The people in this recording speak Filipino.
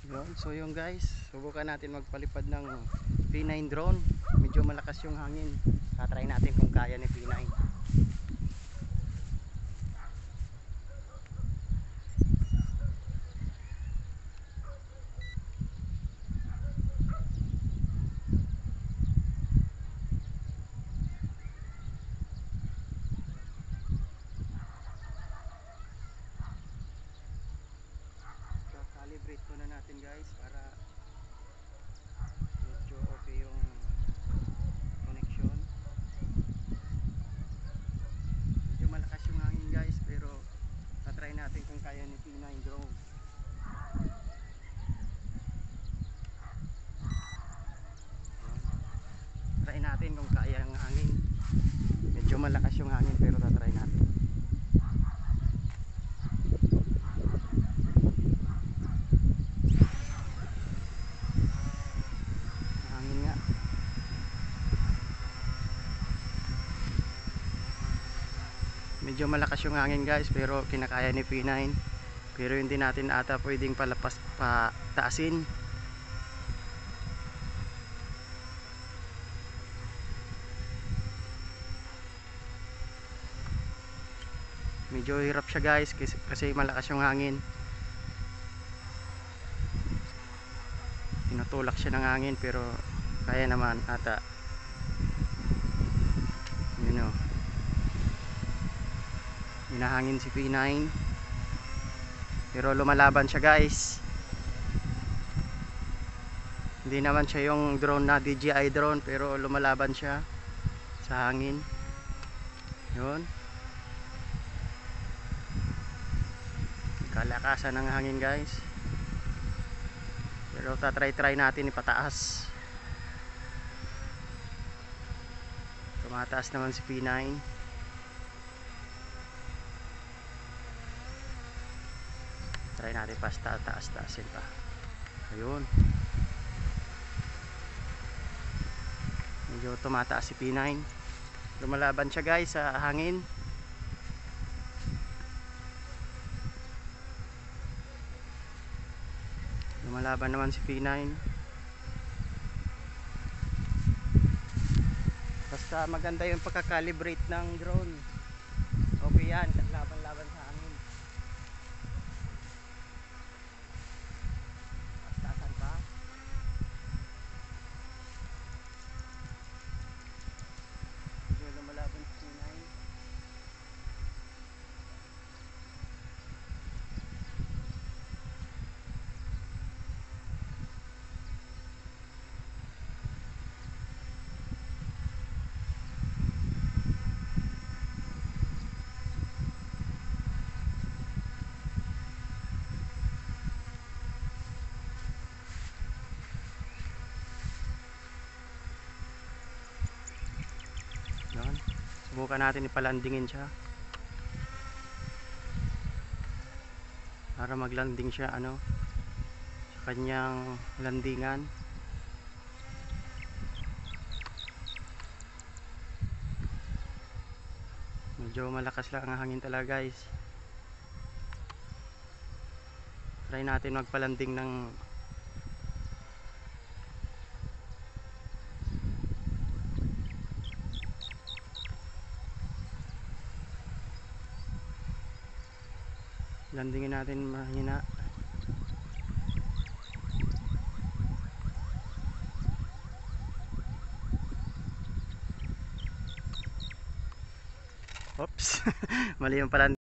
Yun. So yung guys, subukan natin magpalipad ng P9 drone. Medyo malakas yung hangin. Tatry natin kung kaya ni P9. Calibrate muna natin guys para medyo okay yung connection. Medyo malakas yung hangin guys, pero tatry natin kung kaya ni P9 drone. Try natin kung kaya ang hangin. Medyo malakas yung hangin pero tatry natin. Hangin nga. Medyo malakas yung hangin guys, pero kinakaya ni P9. Pero hindi natin ata pwedeng palapas pataasin. Medyo hirap siya guys kasi malakas yung hangin. Tinutulak siya ng hangin pero kaya naman ata. You know. Hinahangin si P9. Pero lumalaban siya guys. Hindi naman siya yung drone na DJI drone, pero lumalaban siya sa hangin. Yun. Kalakasan ng hangin guys. Pero tatry natin ipataas. Tumataas naman si P9. Try natin pa taasin pa. Ayun. Medyo tumataas si P9. Lumalaban siya guys sa hangin. Lumalaban naman si P9. Basta maganda yung pagka-calibrate ng drone. Okay yan, laban-laban sa hangin. Taas-taasan pa. Medyo lumalaban si P9. Yan. Subukan natin ipalandingin siya. Para maglanding siya sa kanyang landingan. Medyo malakas lang ang hangin talaga guys. Try natin magpalanding ng landingin natin mahina. Oops. Mali yung palanding.